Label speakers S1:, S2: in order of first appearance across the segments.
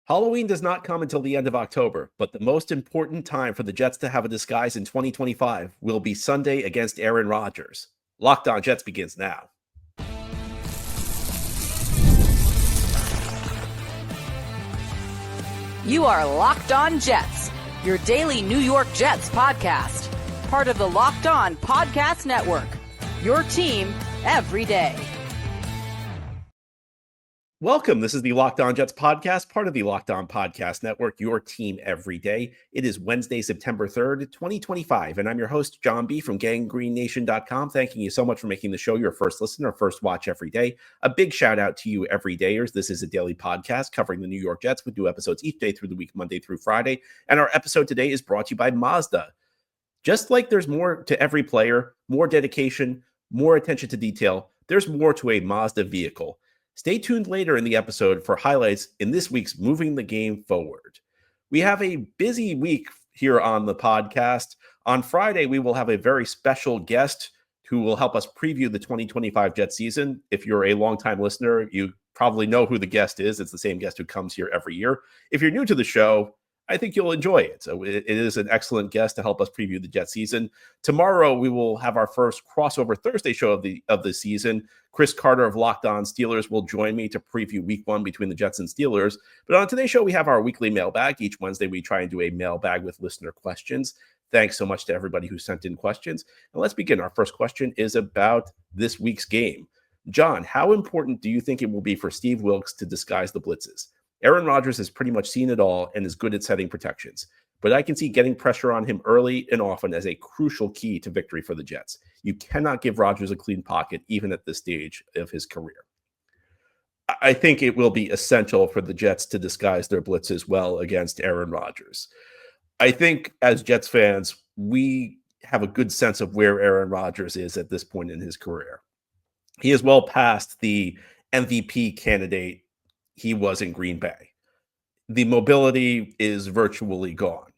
S1: Halloween does not come until the end of October, but the most important time for the Jets to have a disguise in 2025 will be Sunday against Aaron Rodgers. Locked On Jets begins now.
S2: You are Locked On Jets, your daily New York Jets podcast. Part of the Locked On Podcast Network, your team every day.
S1: Welcome. This is the Locked On Jets podcast, part of the Locked On Podcast Network, your team every day. It is Wednesday, September 3rd, 2025, and I'm your host, John B. from GangGreenNation.com. Thanking you so much for making the show your first listen or first watch every day. A big shout out to you everydayers. This is a daily podcast covering the New York Jets with new episodes each day through the week, Monday through Friday. And our episode today is brought to you by Mazda. Just like there's more to every player, more dedication, more attention to detail, there's more to a Mazda vehicle. Stay tuned later in the episode for highlights in this week's Moving the Game Forward. We have a busy week here on the podcast. On Friday, we will have a very special guest who will help us preview the 2025 Jets season. If you're a longtime listener, you probably know who the guest is. It's the same guest who comes here every year. If you're new to the show, I think you'll enjoy it. So it is an excellent guest to help us preview the Jets season. Tomorrow, we will have our first crossover Thursday show of the season. Chris Carter of Locked On Steelers will join me to preview week one between the Jets and Steelers. But on today's show, we have our weekly mailbag. Each Wednesday, we try and do a mailbag with listener questions. Thanks so much to everybody who sent in questions. And let's begin. Our first question is about this week's game. John, how important do you think it will be for Steve Wilks to disguise the blitzes? Aaron Rodgers has pretty much seen it all and is good at setting protections, but I can see getting pressure on him early and often as a crucial key to victory for the Jets. You cannot give Rodgers a clean pocket, even at this stage of his career. I think it will be essential for the Jets to disguise their blitzes well against Aaron Rodgers. I think as Jets fans, we have a good sense of where Aaron Rodgers is at this point in his career. He is well past the MVP candidate he was in Green Bay. The mobility is virtually gone.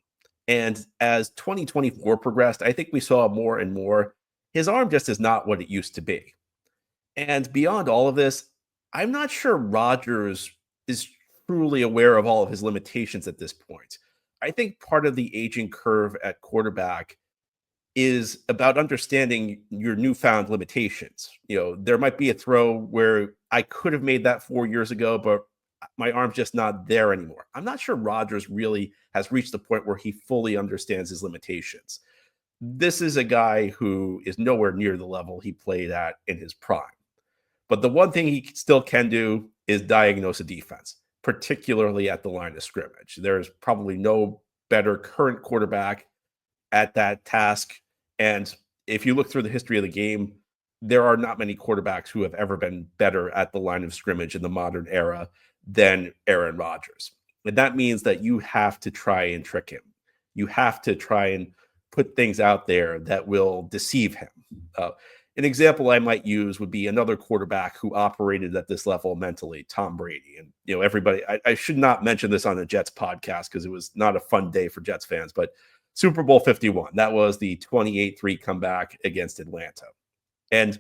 S1: And as 2024 progressed, I think we saw more and more. His arm just is not what it used to be. And beyond all of this, I'm not sure Rodgers is truly aware of all of his limitations at this point. I think part of the aging curve at quarterback is about understanding your newfound limitations. You know, there might be a throw where I could have made that 4 years ago, but my arm's just not there anymore. I'm not sure Rodgers really has reached the point where he fully understands his limitations. This is a guy who is nowhere near the level he played at in his prime. But the one thing he still can do is diagnose a defense, particularly at the line of scrimmage. There's probably no better current quarterback at that task. And if you look through the history of the game, there are not many quarterbacks who have ever been better at the line of scrimmage in the modern era than Aaron Rodgers. And that means that you have to try and trick him. You have to try and put things out there that will deceive him. An example I might use would be another quarterback who operated at this level mentally, Tom Brady. And, you know, everybody, I should not mention this on a Jets podcast because it was not a fun day for Jets fans, but Super Bowl 51, that was the 28-3 comeback against Atlanta. And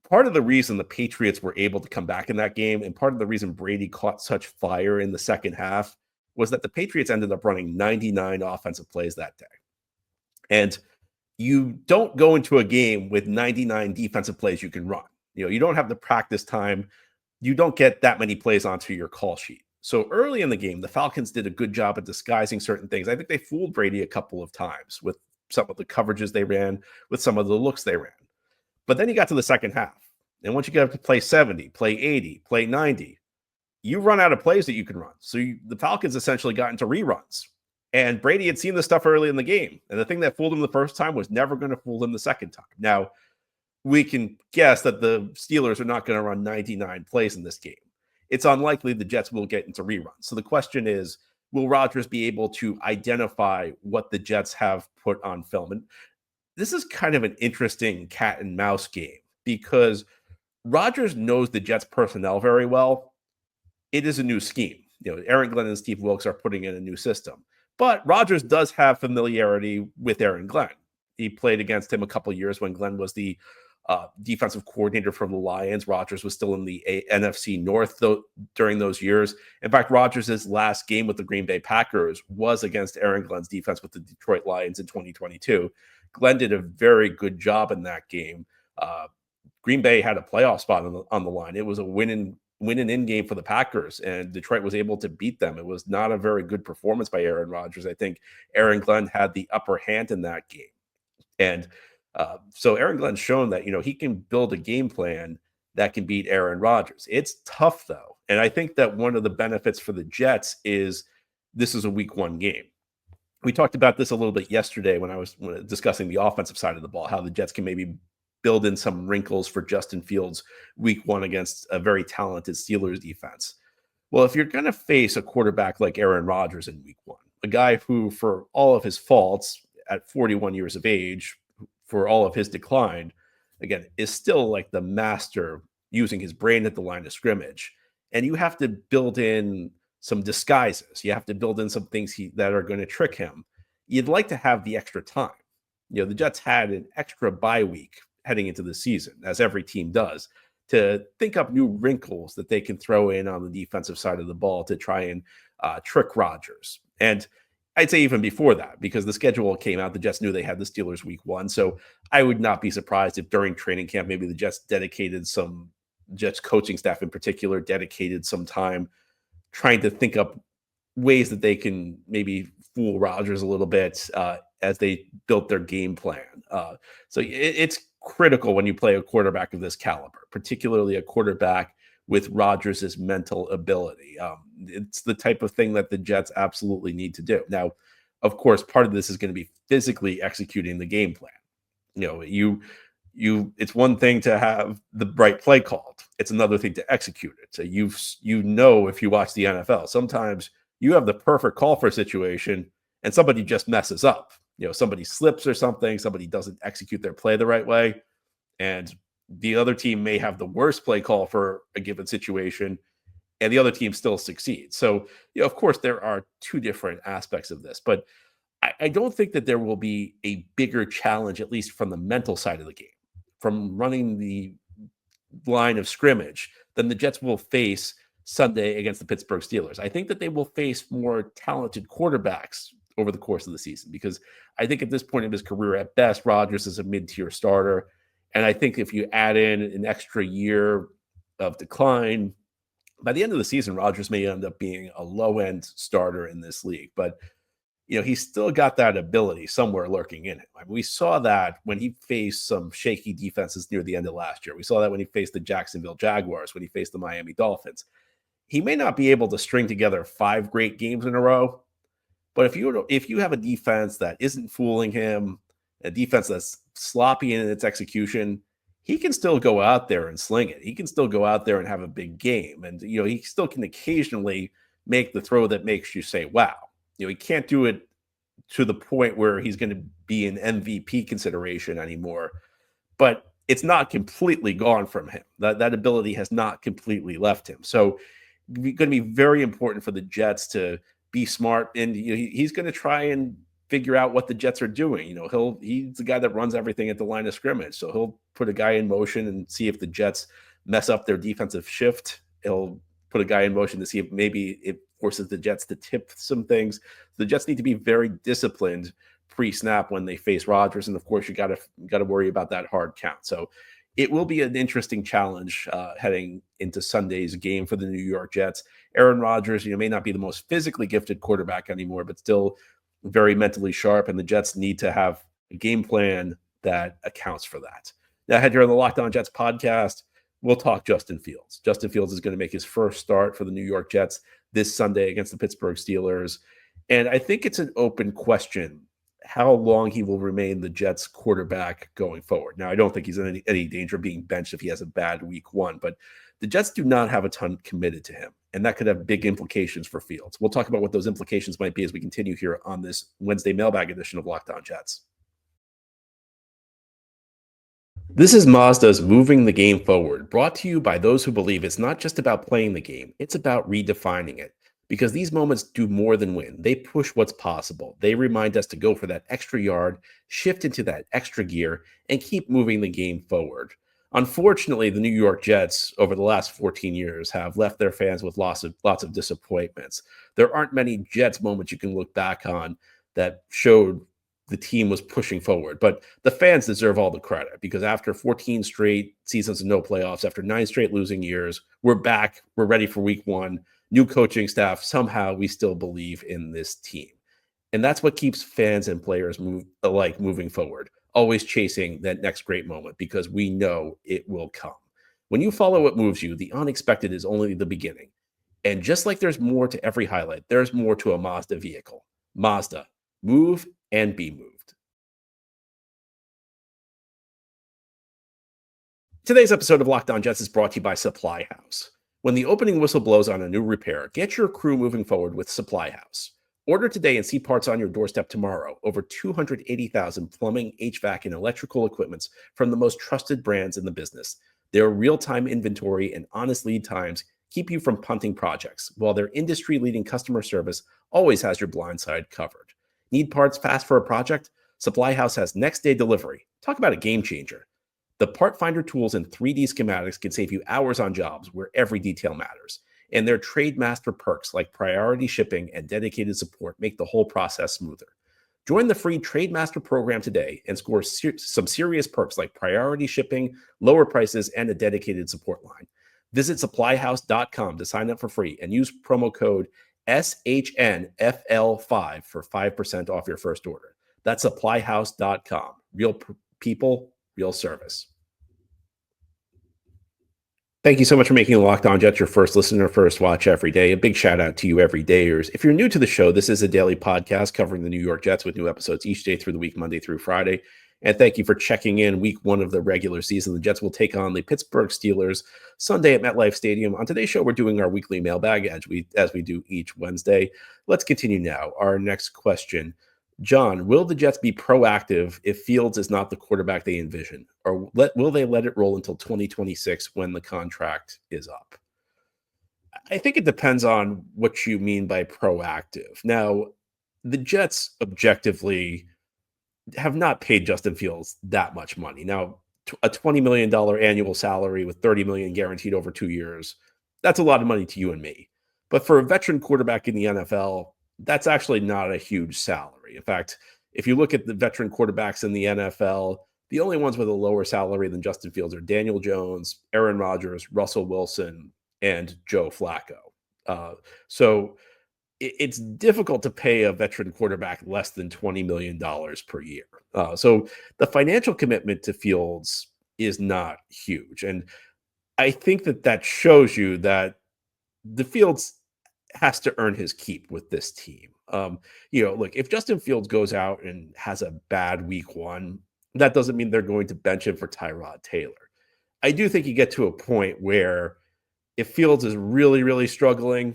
S1: part of the reason the Patriots were able to come back in that game, and part of the reason Brady caught such fire in the second half, was that the Patriots ended up running 99 offensive plays that day. And you don't go into a game with 99 defensive plays you can run. You know, you don't have the practice time. You don't get that many plays onto your call sheet. So early in the game, the Falcons did a good job at disguising certain things. I think they fooled Brady a couple of times with some of the coverages they ran, with some of the looks they ran. But then you got to the second half. And once you get up to play 70, play 80, play 90, you run out of plays that you can run. So the Falcons essentially got into reruns. And Brady had seen this stuff early in the game. And the thing that fooled him the first time was never going to fool him the second time. Now, we can guess that the Steelers are not going to run 99 plays in this game. It's unlikely the Jets will get into reruns. So the question is, will Rodgers be able to identify what the Jets have put on film? And this is kind of an interesting cat and mouse game because Rodgers knows the Jets personnel very well. It is a new scheme. You know, Aaron Glenn and Steve Wilks are putting in a new system. But Rodgers does have familiarity with Aaron Glenn. He played against him a couple of years when Glenn was the defensive coordinator for the Lions. Rodgers was still in the NFC North during those years. In fact, Rodgers' last game with the Green Bay Packers was against Aaron Glenn's defense with the Detroit Lions in 2022. Glenn did a very good job in that game. Green Bay had a playoff spot on the line. It was a win and in game for the Packers, and Detroit was able to beat them. It was not a very good performance by Aaron Rodgers. I think Aaron Glenn had the upper hand in that game. And so Aaron Glenn's shown that, he can build a game plan that can beat Aaron Rodgers. It's tough, though. And I think that one of the benefits for the Jets is this is a week 1 game. We talked about this a little bit yesterday when I was discussing the offensive side of the ball, how the Jets can maybe build in some wrinkles for Justin Fields week 1 against a very talented Steelers defense. Well, if you're going to face a quarterback like Aaron Rodgers in week 1, a guy who, for all of his faults at 41 years of age, for all of his decline, again, is still like the master using his brain at the line of scrimmage. And you have to build in some disguises. You have to build in some things that are going to trick him. You'd like to have the extra time. The Jets had an extra bye week heading into the season, as every team does, to think up new wrinkles that they can throw in on the defensive side of the ball to try and trick Rodgers. And I'd say even before that, because the schedule came out, the Jets knew they had the Steelers week 1. So I would not be surprised if during training camp, maybe the Jets Jets coaching staff in particular, dedicated some time trying to think up ways that they can maybe fool Rodgers a little bit as they built their game plan. So it's critical when you play a quarterback of this caliber, particularly a quarterback with Rodgers' mental ability. It's the type of thing that the Jets absolutely need to do. Now, of course, part of this is going to be physically executing the game plan. It's one thing to have the right play called. It's another thing to execute it. So if you watch the NFL, sometimes you have the perfect call for a situation and somebody just messes up. Somebody slips or something, somebody doesn't execute their play the right way, and the other team may have the worst play call for a given situation, and the other team still succeeds. So, of course, there are two different aspects of this, but I don't think that there will be a bigger challenge, at least from the mental side of the game, from running the line of scrimmage, than the Jets will face Sunday against the Pittsburgh Steelers. I think that they will face more talented quarterbacks over the course of the season, because I think at this point in his career, at best, Rodgers is a mid-tier starter. And I think if you add in an extra year of decline, by the end of the season, Rodgers may end up being a low-end starter in this league. But, he's still got that ability somewhere lurking in him. I mean, we saw that when he faced some shaky defenses near the end of last year. We saw that when he faced the Jacksonville Jaguars, when he faced the Miami Dolphins. He may not be able to string together 5 great games in a row, but if you have a defense that isn't fooling him, a defense that's sloppy in its execution, he can still go out there and sling it. He can still go out there and have a big game. And, he still can occasionally make the throw that makes you say, wow. He can't do it to the point where he's going to be an MVP consideration anymore, but it's not completely gone from him. That ability has not completely left him. So it's going to be very important for the Jets to be smart, and he's going to try and figure out what the Jets are doing. He's the guy that runs everything at the line of scrimmage, so he'll put a guy in motion and see if the Jets mess up their defensive shift. He'll put a guy in motion to see if maybe it forces the Jets to tip some things. The Jets need to be very disciplined pre-snap when they face Rodgers, and of course, you got to worry about that hard count. So it will be an interesting challenge heading into Sunday's game for the New York Jets. Aaron Rodgers, may not be the most physically gifted quarterback anymore, but still very mentally sharp, and the Jets need to have a game plan that accounts for that. Now, ahead here on the Locked On Jets podcast, we'll talk Justin Fields. Justin Fields is going to make his first start for the New York Jets this Sunday against the Pittsburgh Steelers, and I think it's an open question how long he will remain the Jets quarterback going forward. Now, I don't think he's in any danger of being benched if he has a bad week 1, but the Jets do not have a ton committed to him, and that could have big implications for Fields. We'll talk about what those implications might be as we continue here on this Wednesday mailbag edition of Locked On Jets. This is Mazda's Moving the Game Forward, brought to you by those who believe it's not just about playing the game, it's about redefining it. because these moments do more than win. They push what's possible. They remind us to go for that extra yard, shift into that extra gear, and keep moving the game forward. Unfortunately, the New York Jets over the last 14 years have left their fans with lots of disappointments. There aren't many Jets moments you can look back on that showed the team was pushing forward. But the fans deserve all the credit because after 14 straight seasons of no playoffs, after 9 straight losing years, we're back. We're ready for week 1. New coaching staff. Somehow we still believe in this team. And that's what keeps fans and players moving forward, always chasing that next great moment because we know it will come. When you follow what moves you, the unexpected is only the beginning. And just like there's more to every highlight, there's more to a Mazda vehicle. Mazda, move and be moved. Today's episode of Locked On Jets is brought to you by Supply House. When the opening whistle blows on a new repair, get your crew moving forward with Supply House. Order today and see parts on your doorstep tomorrow. Over 280,000 plumbing, HVAC, and electrical equipments from the most trusted brands in the business. Their real-time inventory and honest lead times keep you from punting projects, while their industry-leading customer service always has your blind side covered. Need parts fast for a project? Supply House has next-day delivery. Talk about a game changer. The Part Finder tools and 3D schematics can save you hours on jobs where every detail matters. And their Trade Master perks like priority shipping and dedicated support make the whole process smoother. Join the free Trade Master program today and score some serious perks like priority shipping, lower prices, and a dedicated support line. Visit supplyhouse.com to sign up for free and use promo code SHNFL5 for 5% off your first order. That's supplyhouse.com. Real people, real service. Thank you so much for making Locked On Jets your first listener, first watch every day. A big shout out to you everydayers. If you're new to the show, this is a daily podcast covering the New York Jets with new episodes each day through the week, Monday through Friday. And thank you for checking in week 1 of the regular season. The Jets will take on the Pittsburgh Steelers Sunday at MetLife Stadium. On today's show, we're doing our weekly mailbag as we do each Wednesday. Let's continue now. Our next question. John, will the Jets be proactive if Fields is not the quarterback they envision? Or will they let it roll until 2026 when the contract is up? I think it depends on what you mean by proactive. Now, the Jets objectively have not paid Justin Fields that much money. Now, a $20 million annual salary with $30 million guaranteed over 2 years, that's a lot of money to you and me. But for a veteran quarterback in the NFL, that's actually not a huge salary. In fact, if you look at the veteran quarterbacks in the NFL, the only ones with a lower salary than Justin Fields are Daniel Jones, Aaron Rodgers, Russell Wilson, and Joe Flacco. So it's difficult to pay a veteran quarterback less than $20 million per year. So the financial commitment to Fields is not huge. And I think that shows you that the Fields has to earn his keep with this team. Look, if Justin Fields goes out and has a bad week 1, that doesn't mean they're going to bench him for Tyrod Taylor. I do think you get to a point where if Fields is really, really struggling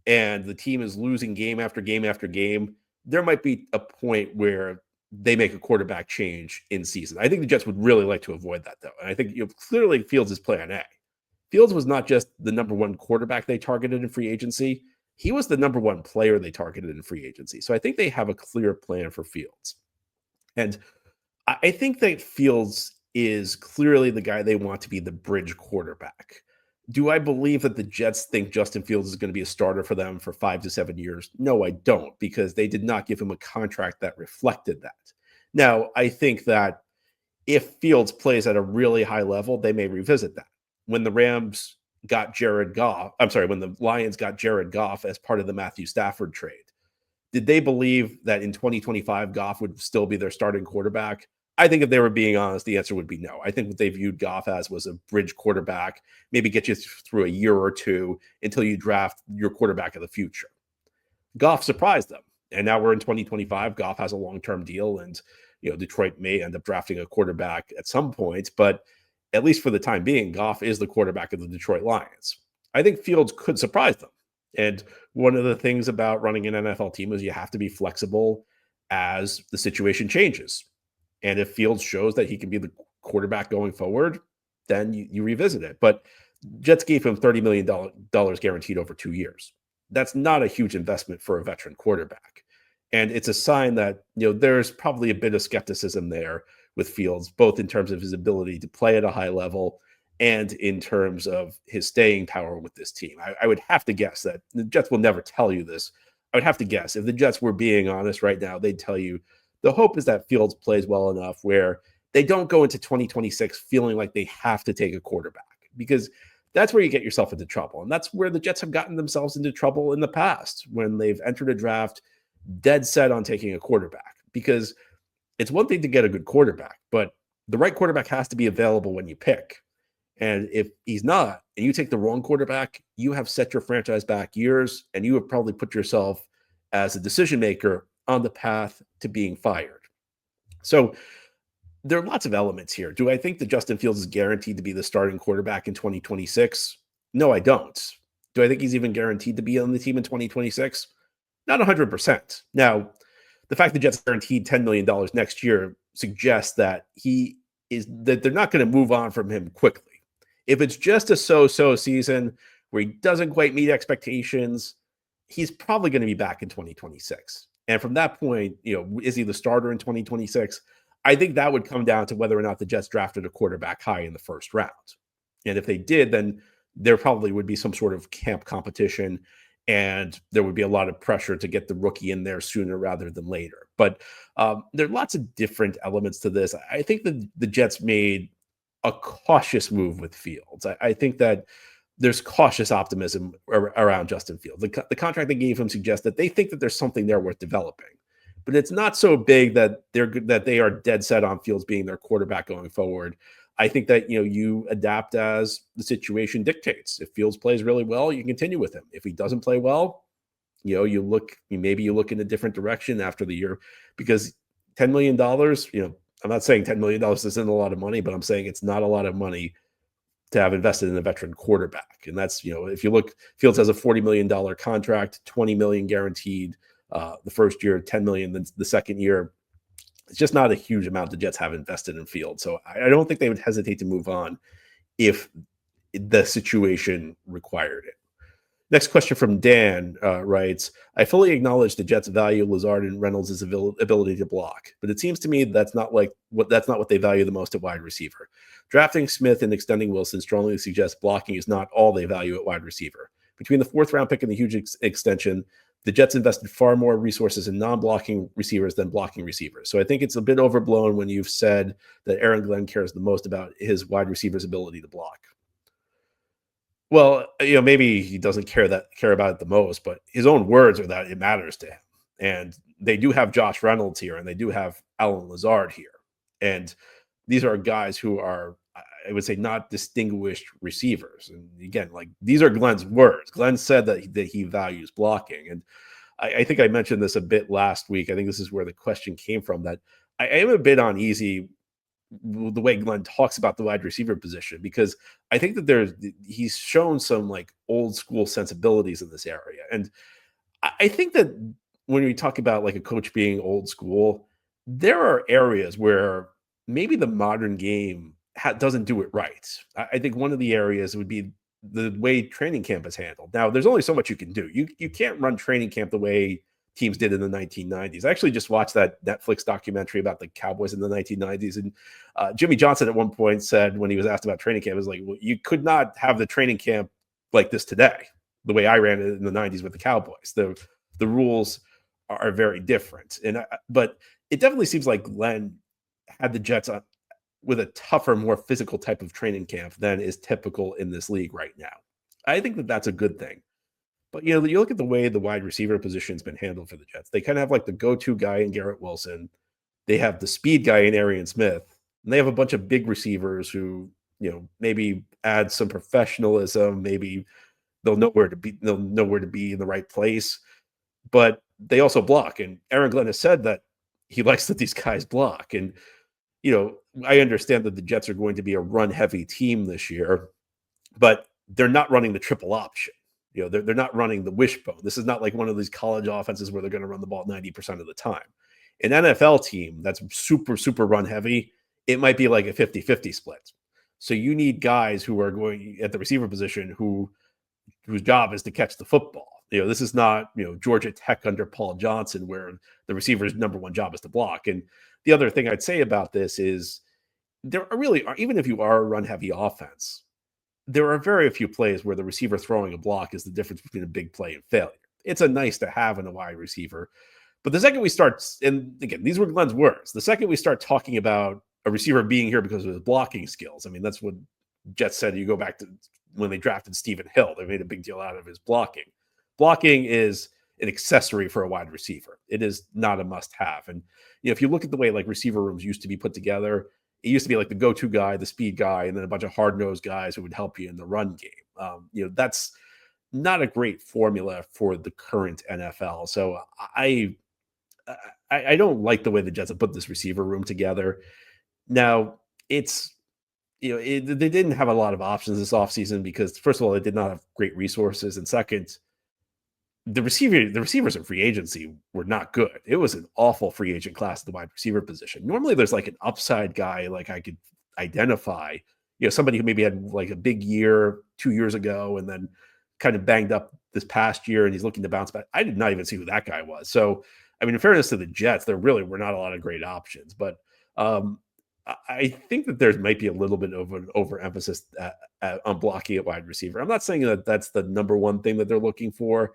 S1: and the team is losing game after game after game, there might be a point where they make a quarterback change in season. I think the Jets would really like to avoid that, though. And I think clearly Fields is plan A. Fields was not just the number 1 quarterback they targeted in free agency. He was the number 1 player they targeted in free agency. So I think they have a clear plan for Fields. And I think that Fields is clearly the guy they want to be the bridge quarterback. Do I believe that the Jets think Justin Fields is going to be a starter for them for 5 to 7 years? No, I don't, because they did not give him a contract that reflected that. Now, I think that if Fields plays at a really high level, they may revisit that. When the Lions got Jared Goff as part of the Matthew Stafford trade, did they believe that in 2025 Goff would still be their starting quarterback? I think if they were being honest, the answer would be no. I think what they viewed Goff as was a bridge quarterback, maybe get you through a year or two until you draft your quarterback of the future. Goff surprised them. And now we're in 2025. Goff has a long-term deal, and Detroit may end up drafting a quarterback at some point, but at least for the time being, Goff is the quarterback of the Detroit Lions. I think Fields could surprise them. And one of the things about running an NFL team is you have to be flexible as the situation changes. And if Fields shows that he can be the quarterback going forward, then you revisit it. But Jets gave him $30 million guaranteed over 2 years. that's not a huge investment for a veteran quarterback. And it's a sign that, there's probably a bit of skepticism there with Fields, both in terms of his ability to play at a high level and in terms of his staying power with this team. I would have to guess that the Jets will never tell you this. I would have to guess if the Jets were being honest right now, they'd tell you the hope is that Fields plays well enough where they don't go into 2026 feeling like they have to take a quarterback, because that's where you get yourself into trouble. And that's where the Jets have gotten themselves into trouble in the past when they've entered a draft dead set on taking a quarterback, because it's one thing to get a good quarterback, but the right quarterback has to be available when you pick. And if he's not, and you take the wrong quarterback, you have set your franchise back years, and you have probably put yourself as a decision maker on the path to being fired. So there are lots of elements here. Do I think that Justin Fields is guaranteed to be the starting quarterback in 2026? No, I don't. Do I think he's even guaranteed to be on the team in 2026? Not 100%. Now, the fact that Jets guaranteed $10 million next year suggests that they're not going to move on from him quickly. If it's just a so-so season where he doesn't quite meet expectations, he's probably going to be back in 2026. And from that point, is he the starter in 2026? I think that would come down to whether or not the Jets drafted a quarterback high in the first round. And if they did, then there probably would be some sort of camp competition, and there would be a lot of pressure to get the rookie in there sooner rather than later. But there are lots of different elements to this. I think that the Jets made a cautious move with Fields. I think that there's cautious optimism around Justin Fields. The contract they gave him suggests that they think that there's something there worth developing, but it's not so big that they are dead set on Fields being their quarterback going forward. I think that you adapt as the situation dictates. If Fields plays really well, you continue with him. If he doesn't play well, you look in a different direction after the year, because $10 million, I'm not saying $10 million isn't a lot of money, but I'm saying it's not a lot of money to have invested in a veteran quarterback. And that's, if you look, Fields has a $40 million contract, $20 million guaranteed the first year, $10 million the second year. It's just not a huge amount the Jets have invested in Fields. So I don't think they would hesitate to move on if the situation required it. Next question from Dan writes, I fully acknowledge the Jets value Lazard and Reynolds' ability to block, but it seems to me that's not what they value the most at wide receiver. Drafting Smith and extending Wilson strongly suggests blocking is not all they value at wide receiver. Between the fourth round pick and the huge extension, the Jets invested far more resources in non-blocking receivers than blocking receivers. So I think it's a bit overblown when you've said that Aaron Glenn cares the most about his wide receiver's ability to block. Well, maybe he doesn't care about it the most, but his own words are that it matters to him. And they do have Josh Reynolds here, and they do have Allen Lazard here. And these are guys who are, I would say, not distinguished receivers. And again, these are Glenn's words. Glenn said that he values blocking. And I think I mentioned this a bit last week. I think this is where the question came from, that I am a bit uneasy the way Glenn talks about the wide receiver position, because I think that he's shown some old school sensibilities in this area. And I think that when we talk about a coach being old school, there are areas where maybe the modern game doesn't do it right. I think one of the areas would be the way training camp is handled. Now, there's only so much you can do. You can't run training camp the way teams did in the 1990s. I actually just watched that Netflix documentary about the Cowboys in the 1990s. And Jimmy Johnson at one point said, when he was asked about training camp, it was well, you could not have the training camp like this today, the way I ran it in the 90s with the Cowboys. The rules are very different. But it definitely seems like Glenn had the Jets with a tougher, more physical type of training camp than is typical in this league right now. I think that that's a good thing. But, you look at the way the wide receiver position has been handled for the Jets. They kind of have the go-to guy in Garrett Wilson. They have the speed guy in Arian Smith. And they have a bunch of big receivers who, maybe add some professionalism. Maybe they'll know where to be in the right place. But they also block. And Aaron Glenn has said that he likes that these guys block. And, I understand that the Jets are going to be a run-heavy team this year, but they're not running the triple option. They're not running the wishbone. This is not like one of these college offenses where they're going to run the ball 90% of the time. An NFL team that's super, super run heavy, it might be like a 50-50 split. So you need guys who are going at the receiver position whose job is to catch the football. This is not, Georgia Tech under Paul Johnson, where the receiver's number one job is to block. And the other thing I'd say about this is there are really, even if you are a run heavy offense, there are very few plays where the receiver throwing a block is the difference between a big play and failure. It's a nice to have in a wide receiver. But the second we start, and again, these were Glenn's words, the second we start talking about a receiver being here because of his blocking skills, I mean, that's what Jets said. You go back to when they drafted Stephen Hill, they made a big deal out of his blocking. Blocking is an accessory for a wide receiver. It is not a must-have. And if you look at the way like receiver rooms used to be put together, it used to be like the go-to guy, the speed guy, and then a bunch of hard-nosed guys who would help you in the run game. That's not a great formula for the current NFL. So I don't like the way the Jets have put this receiver room together. Now, it's they didn't have a lot of options this offseason because, first of all, they did not have great resources, and second, the receivers in free agency were not good. It was an awful free agent class at the wide receiver position. Normally there's like an upside guy, like I could identify, somebody who maybe had like a big year 2 years ago and then kind of banged up this past year and he's looking to bounce back. I did not even see who that guy was. So, I mean, in fairness to the Jets, there really were not a lot of great options, but I think that there might be a little bit of an overemphasis on blocking at wide receiver. I'm not saying that that's the number one thing that they're looking for,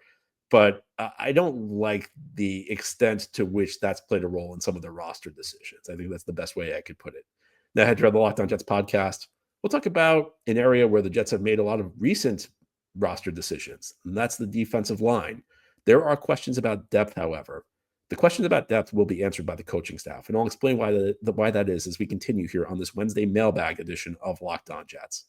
S1: but I don't like the extent to which that's played a role in some of their roster decisions. I think that's the best way I could put it. Now, head to the Locked On Jets podcast. We'll talk about an area where the Jets have made a lot of recent roster decisions, and that's the defensive line. There are questions about depth, however. The questions about depth will be answered by the coaching staff, and I'll explain why that is as we continue here on this Wednesday mailbag edition of Locked On Jets.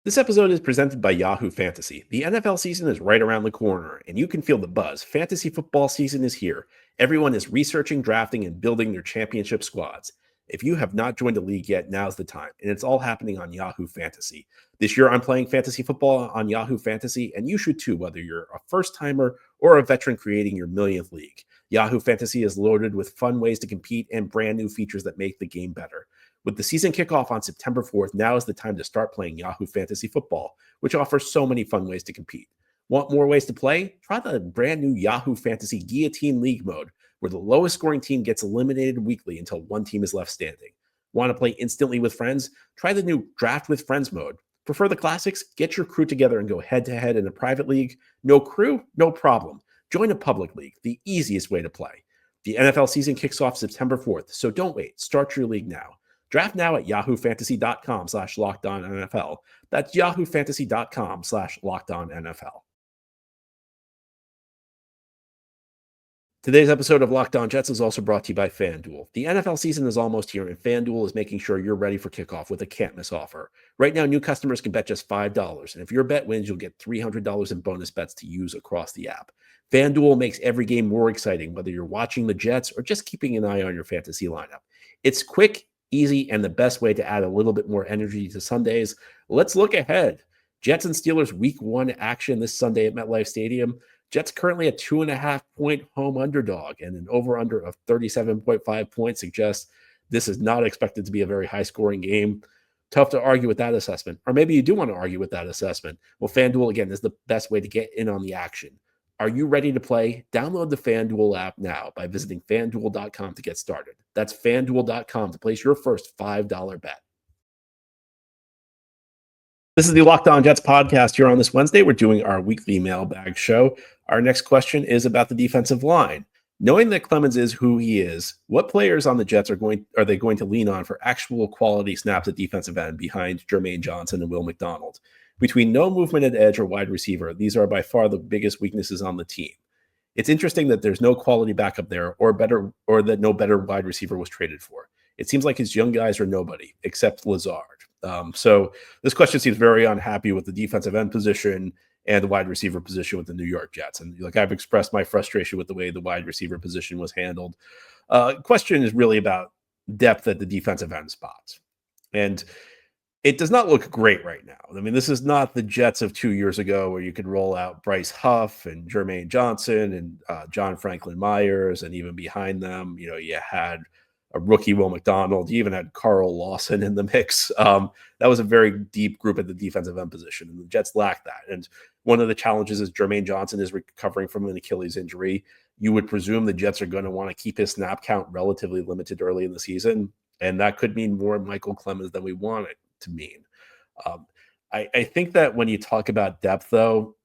S1: This episode is presented by Yahoo Fantasy. The NFL season is right around the corner, and you can feel the buzz. Fantasy football season is here. Everyone is researching, drafting, and building their championship squads. If you have not joined a league yet, now's the time, and it's all happening on Yahoo Fantasy. This year, I'm playing fantasy football on Yahoo Fantasy, and you should too, whether you're a first-timer or a veteran creating your millionth league. Yahoo Fantasy is loaded with fun ways to compete and brand new features that make the game better. With the season kickoff on September 4th, now is the time to start playing Yahoo Fantasy Football, which offers so many fun ways to compete. Want more ways to play? Try the brand new Yahoo Fantasy Guillotine League mode, where the lowest scoring team gets eliminated weekly until one team is left standing. Want to play instantly with friends? Try the new Draft with Friends mode. Prefer the classics? Get your crew together and go head-to-head in a private league. No crew? No problem. Join a public league, the easiest way to play. The NFL season kicks off September 4th, so don't wait. Start your league now. Draft now at yahoofantasy.com/LockedOnNFL. That's yahoofantasy.com/LockedOnNFL. Today's episode of Locked On Jets is also brought to you by FanDuel. The NFL season is almost here, and FanDuel is making sure you're ready for kickoff with a can't-miss offer. Right now, new customers can bet just $5, and if your bet wins, you'll get $300 in bonus bets to use across the app. FanDuel makes every game more exciting, whether you're watching the Jets or just keeping an eye on your fantasy lineup. It's quick, easy, and the best way to add a little bit more energy to Sundays. Let's look ahead. Jets and Steelers Week 1 action this Sunday at MetLife Stadium. Jets currently a 2.5-point home underdog, and an over-under of 37.5 points suggests this is not expected to be a very high-scoring game. Tough to argue with that assessment. Or maybe you do want to argue with that assessment. Well, FanDuel, again, is the best way to get in on the action. Are you ready to play? Download the FanDuel app now by visiting FanDuel.com to get started. That's FanDuel.com to place your first $5 bet. This is the Locked On Jets podcast here on this Wednesday. We're doing our weekly mailbag show. Our next question is about the defensive line. Knowing that Clemens is who he is, what players on the Jets are they going to lean on for actual quality snaps at defensive end behind Jermaine Johnson and Will McDonald? Between no movement at edge or wide receiver, these are by far the biggest weaknesses on the team. It's interesting that there's no quality backup there or that no better wide receiver was traded for. It seems like his young guys are nobody except Lazard. So this question seems very unhappy with the defensive end position and the wide receiver position with the New York Jets. And like I've expressed my frustration with the way the wide receiver position was handled. Question is really about depth at the defensive end spots. And it does not look great right now. I mean, this is not the Jets of 2 years ago where you could roll out Bryce Huff and Jermaine Johnson and John Franklin Myers, and even behind them, you had a rookie Will McDonald. You even had Carl Lawson in the mix. That was a very deep group at the defensive end position, and the Jets lacked that. And one of the challenges is Jermaine Johnson is recovering from an Achilles injury. You would presume the Jets are going to want to keep his snap count relatively limited early in the season, and that could mean more Michael Clemens than we want it to mean. I think that when you talk about depth, though,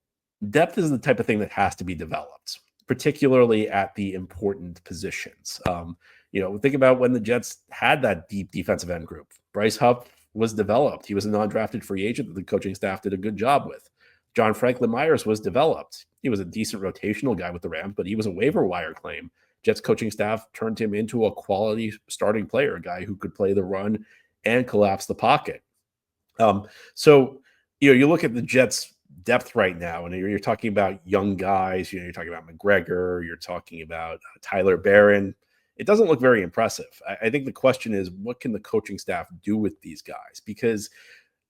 S1: depth is the type of thing that has to be developed, particularly at the important positions. Think about when the Jets had that deep defensive end group. Bryce Huff was developed. He was a non-drafted free agent that the coaching staff did a good job with. John Franklin Myers was developed. He was a decent rotational guy with the Rams, but he was a waiver wire claim. Jets coaching staff turned him into a quality starting player, a guy who could play the run and collapse the pocket. You look at the Jets depth right now, and you're talking about young guys, you're talking about McGregor, you're talking about Tyler Barron. It doesn't look very impressive. I think the question is, what can the coaching staff do with these guys? Because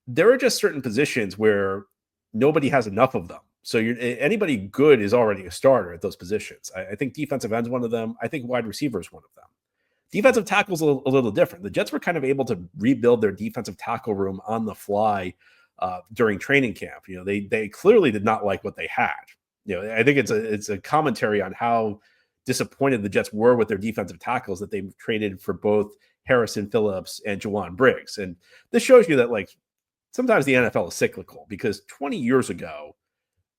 S1: there are just certain positions where nobody has enough of them. So anybody good is already a starter at those positions. I think defensive end's one of them. I think wide receiver is one of them. Defensive tackle's a little different. The Jets were kind of able to rebuild their defensive tackle room on the fly during training camp. They clearly did not like what they had. I think it's a commentary on how disappointed the Jets were with their defensive tackles that they traded for both Harrison Phillips and Jawan Briggs. And this shows you that sometimes the NFL is cyclical, because 20 years ago,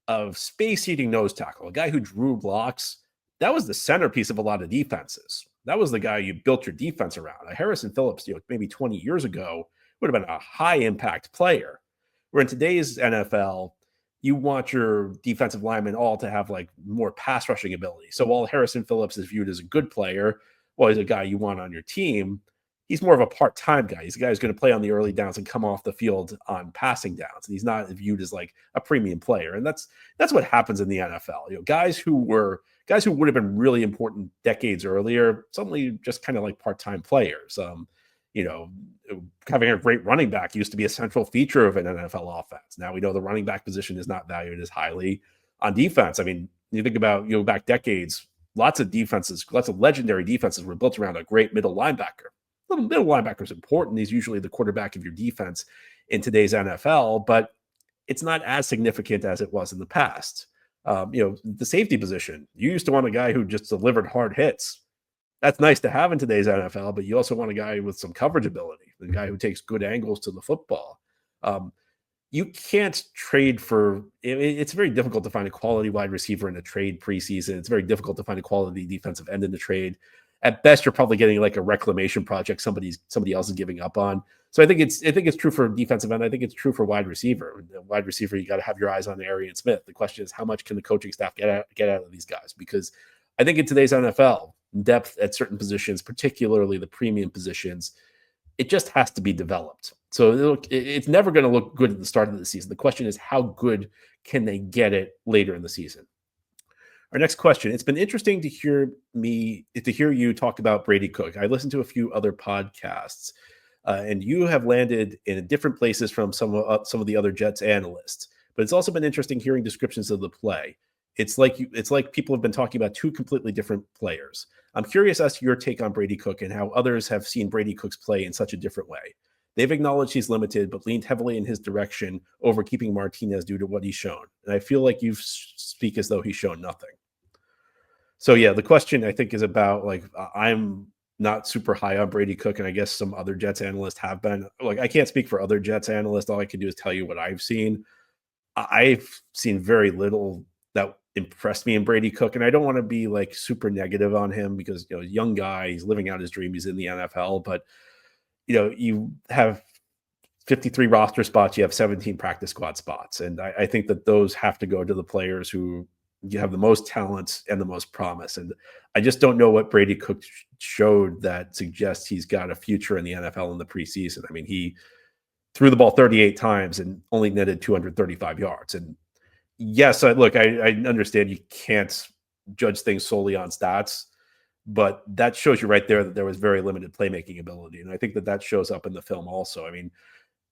S1: of space-eating nose tackle, a guy who drew blocks, that was the centerpiece of a lot of defenses. That was the guy you built your defense around. Harrison Phillips, maybe 20 years ago, would have been a high-impact player. Where in today's NFL, you want your defensive linemen all to have more pass rushing ability. So while Harrison Phillips is viewed as a good player, he's a guy you want on your team, he's more of a part-time guy. He's a guy who's going to play on the early downs and come off the field on passing downs. And he's not viewed as a premium player. And that's what happens in the NFL. Guys who would have been really important decades earlier, suddenly just kind of part-time players. Having a great running back used to be a central feature of an NFL offense. Now we know the running back position is not valued as highly on defense. I mean, you think about, back decades, lots of legendary defenses were built around a great middle linebacker. The middle linebacker is important. He's usually the quarterback of your defense in today's NFL, but it's not as significant as it was in the past. The safety position, you used to want a guy who just delivered hard hits. That's nice to have in today's NFL, but you also want a guy with some coverage ability, a guy who takes good angles to the football. You can't trade for – it's very difficult to find a quality wide receiver in a trade preseason. It's very difficult to find a quality defensive end in the trade. At best, you're probably getting a reclamation project somebody else is giving up on. So I think it's true for defensive end. I think it's true for wide receiver. Wide receiver, you got to have your eyes on Arian Smith. The question is, how much can the coaching staff get out of these guys? Because I think in today's NFL – depth at certain positions, particularly the premium positions, it just has to be developed. So it's never going to look good at the start of the season. The question is, how good can they get it later in the season? Our next question. It's been interesting to hear you talk about Brady Cook. I listened to a few other podcasts, and you have landed in different places from some of the other Jets analysts. But it's also been interesting hearing descriptions of the play. It's like people have been talking about two completely different players. I'm curious as to your take on Brady Cook and how others have seen Brady Cook's play in such a different way. They've acknowledged he's limited, but leaned heavily in his direction over keeping Martinez due to what he's shown. And I feel like you speak as though he's shown nothing. So yeah, the question I think is about I'm not super high on Brady Cook, and I guess some other Jets analysts have been. I can't speak for other Jets analysts. All I can do is tell you what I've seen. I've seen very little that impressed me in Brady Cook, and I don't want to be super negative on him because young guy, he's living out his dream, he's in the NFL, but you have 53 roster spots, you have 17 practice squad spots, and I think that those have to go to the players who you have the most talent and the most promise. And I just don't know what Brady Cook showed that suggests he's got a future in the NFL in the preseason. I mean, he threw the ball 38 times and only netted 235 yards. And yes, I understand you can't judge things solely on stats, but that shows you right there that there was very limited playmaking ability. And I think that shows up in the film also. I mean,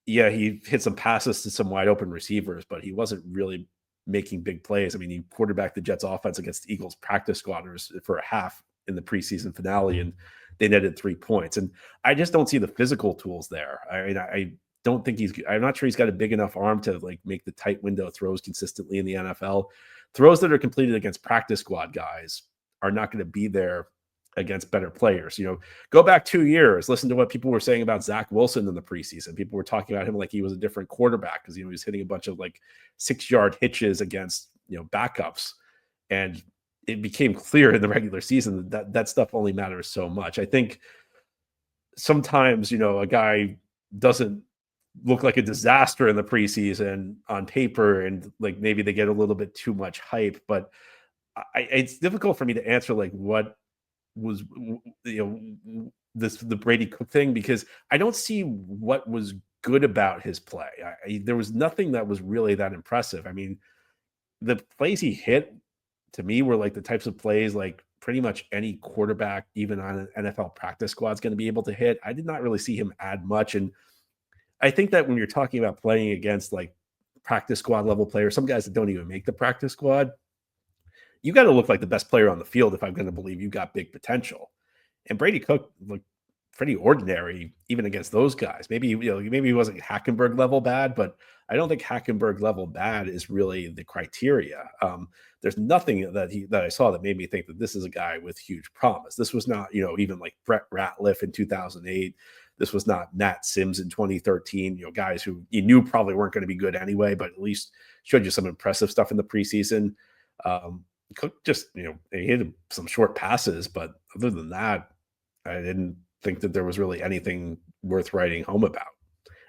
S1: yeah, he hit some passes to some wide open receivers, but he wasn't really making big plays. I mean, he quarterbacked the Jets offense against the Eagles practice squatters for a half in the preseason finale. And they netted 3 points. And I just don't see the physical tools there. I mean, I don't think I'm not sure he's got a big enough arm to like make the tight window throws consistently in the NFL. Throws that are completed against practice squad guys are not going to be there against better players. Go back 2 years, listen to what people were saying about Zach Wilson in the preseason. People were talking about him like he was a different quarterback because he was hitting a bunch of like 6-yard hitches against backups. And it became clear in the regular season that stuff only matters so much. I think sometimes, a guy doesn't look like a disaster in the preseason on paper, and like maybe they get a little bit too much hype, but it's difficult for me to answer like what was the Brady Cook thing, because I don't see what was good about his play. There was nothing that was really that impressive. I mean, the plays he hit to me were like the types of plays like pretty much any quarterback, even on an NFL practice squad, is going to be able to hit. I did not really see him add much. And I think that when you're talking about playing against like practice squad level players, some guys that don't even make the practice squad, you got to look like the best player on the field if I'm going to believe you got big potential. And Brady Cook looked pretty ordinary even against those guys. Maybe he wasn't Hackenberg level bad, but I don't think Hackenberg level bad is really the criteria. There's nothing that I saw that made me think that this is a guy with huge promise. This was not, even like Brett Ratliff in 2008. This was not Nat Sims in 2013, guys who you knew probably weren't going to be good anyway, but at least showed you some impressive stuff in the preseason. Cook just, he hit some short passes, but other than that, I didn't think that there was really anything worth writing home about.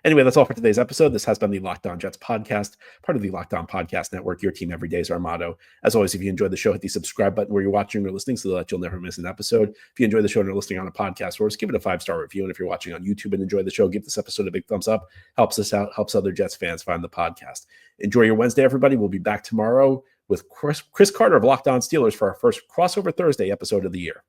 S1: Anyway, that's all for today's episode. This has been the Locked On Jets podcast, part of the Locked On Podcast Network. Your team every day is our motto. As always, if you enjoyed the show, hit the subscribe button where you're watching or listening so that you'll never miss an episode. If you enjoy the show and are listening on a podcast source, give it a 5-star review. And if you're watching on YouTube and enjoy the show, give this episode a big thumbs up. Helps us out, helps other Jets fans find the podcast. Enjoy your Wednesday, everybody. We'll be back tomorrow with Chris Carter of Locked On Steelers for our first Crossover Thursday episode of the year.